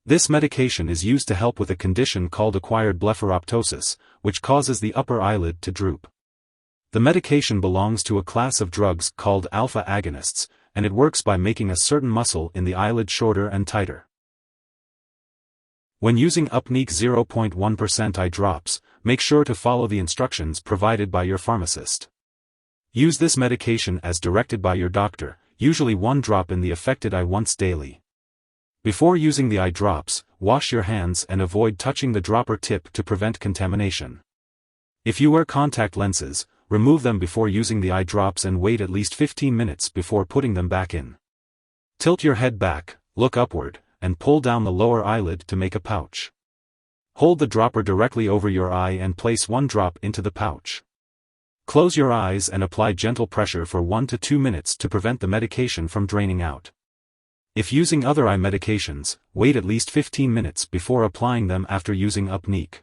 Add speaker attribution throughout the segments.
Speaker 1: This medication is used to help with a condition called acquired blepharoptosis, which causes the upper eyelid to droop. The medication belongs to a class of drugs called alpha agonists, and it works by making a certain muscle in the eyelid shorter and tighter. When using Upneeq 0.1% eye drops, make sure to follow the instructions provided by your pharmacist. Use this medication as directed by your doctor, usually 1 drop in the affected eye once daily. Before using the eye drops, wash your hands and avoid touching the dropper tip to prevent contamination. If you wear contact lenses, remove them before using the eye drops and wait at least 15 minutes before putting them back in. Tilt your head back, look upward, and pull down the lower eyelid to make a pouch. Hold the dropper directly over your eye and place 1 drop into the pouch. Close your eyes and apply gentle pressure for 1 to 2 minutes to prevent the medication from draining out. If using other eye medications, wait at least 15 minutes before applying them after using Upneeq.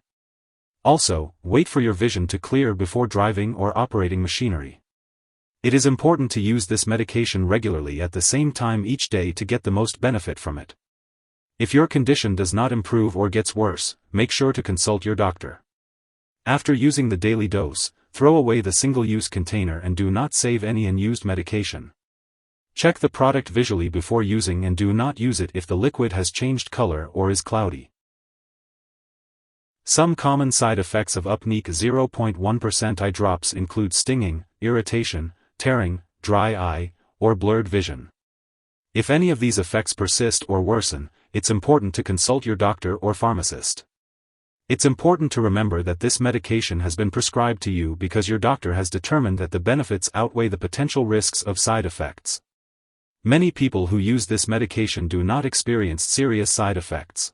Speaker 1: Also, wait for your vision to clear before driving or operating machinery. It is important to use this medication regularly at the same time each day to get the most benefit from it. If your condition does not improve or gets worse, make sure to consult your doctor. After using the daily dose, throw away the single-use container and do not save any unused medication. Check the product visually before using and do not use it if the liquid has changed color or is cloudy. Some common side effects of Upneeq 0.1% eye drops include stinging, irritation, tearing, dry eye, or blurred vision. If any of these effects persist or worsen, it's important to consult your doctor or pharmacist. It's important to remember that this medication has been prescribed to you because your doctor has determined that the benefits outweigh the potential risks of side effects. Many people who use this medication do not experience serious side effects.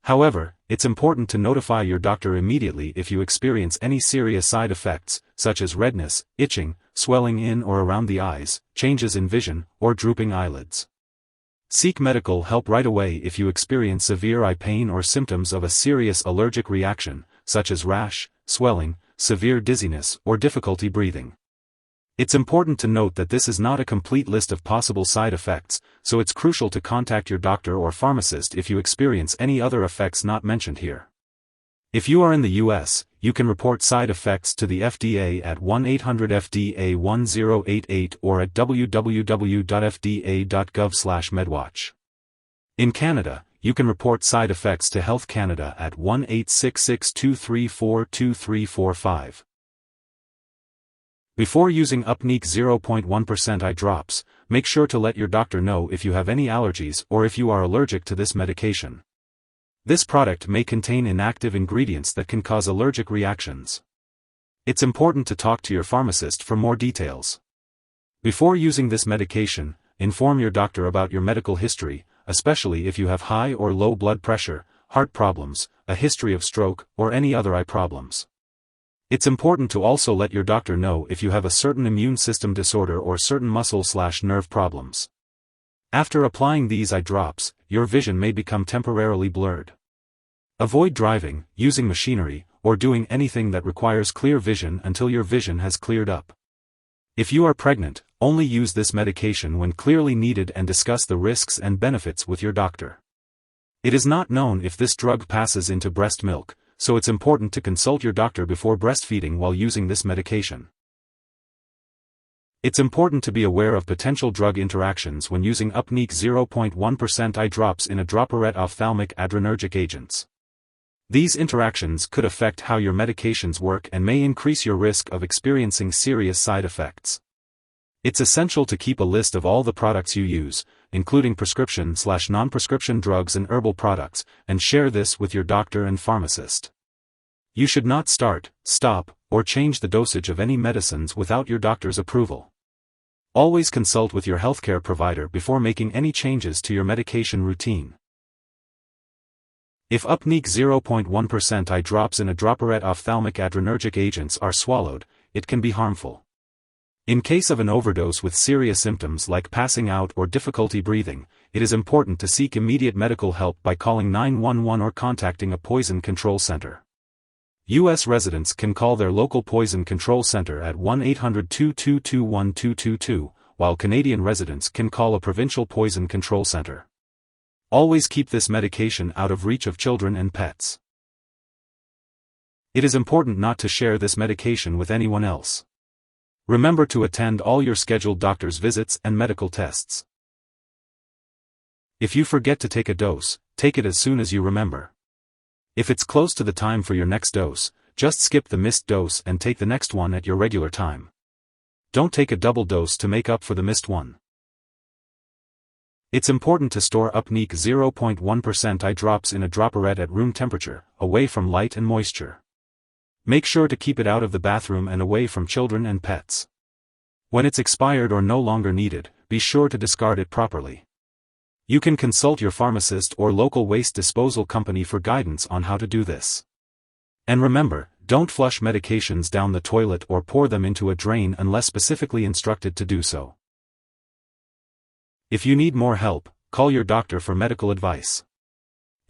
Speaker 1: However, it's important to notify your doctor immediately if you experience any serious side effects, such as redness, itching, swelling in or around the eyes, changes in vision, or drooping eyelids. Seek medical help right away if you experience severe eye pain or symptoms of a serious allergic reaction, such as rash, swelling, severe dizziness, or difficulty breathing. It's important to note that this is not a complete list of possible side effects, so it's crucial to contact your doctor or pharmacist if you experience any other effects not mentioned here. If you are in the US, you can report side effects to the FDA at 1-800-FDA-1088 or at www.fda.gov/medwatch. In Canada, you can report side effects to Health Canada at 1-866-234-2345. Before using Upneeq 0.1% eye drops, make sure to let your doctor know if you have any allergies or if you are allergic to this medication. This product may contain inactive ingredients that can cause allergic reactions. It's important to talk to your pharmacist for more details. Before using this medication, inform your doctor about your medical history, especially if you have high or low blood pressure, heart problems, a history of stroke, or any other eye problems. It's important to also let your doctor know if you have a certain immune system disorder or certain muscle/nerve problems. After applying these eye drops, your vision may become temporarily blurred. Avoid driving, using machinery, or doing anything that requires clear vision until your vision has cleared up. If you are pregnant, only use this medication when clearly needed and discuss the risks and benefits with your doctor. It is not known if this drug passes into breast milk, so it's important to consult your doctor before breastfeeding while using this medication. It's important to be aware of potential drug interactions when using Upneeq 0.1% eye drops in a Dropperette ophthalmic adrenergic agents. These interactions could affect how your medications work and may increase your risk of experiencing serious side effects. It's essential to keep a list of all the products you use, including prescription/non-prescription drugs and herbal products, and share this with your doctor and pharmacist. You should not start, stop, or change the dosage of any medicines without your doctor's approval. Always consult with your healthcare provider before making any changes to your medication routine. If Upneeq 0.1% eye drops in a Dropperette ophthalmic adrenergic agents are swallowed, it can be harmful. In case of an overdose with serious symptoms like passing out or difficulty breathing, it is important to seek immediate medical help by calling 911 or contacting a poison control center. U.S. residents can call their local poison control center at 1-800-222-1222, while Canadian residents can call a provincial poison control center. Always keep this medication out of reach of children and pets. It is important not to share this medication with anyone else. Remember to attend all your scheduled doctor's visits and medical tests. If you forget to take a dose, take it as soon as you remember. If it's close to the time for your next dose, just skip the missed dose and take the next one at your regular time. Don't take a double dose to make up for the missed one. It's important to store Upneeq 0.1% eye drops in a Dropperette at room temperature, away from light and moisture. Make sure to keep it out of the bathroom and away from children and pets. When it's expired or no longer needed, be sure to discard it properly. You can consult your pharmacist or local waste disposal company for guidance on how to do this. And remember, don't flush medications down the toilet or pour them into a drain unless specifically instructed to do so. If you need more help, call your doctor for medical advice.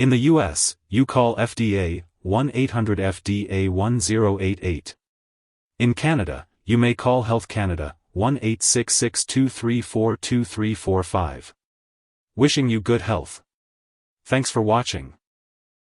Speaker 1: In the US, you call FDA 1-800-FDA-1088. In Canada, you may call Health Canada 1-866-234-2345. Wishing you good health. Thanks for watching.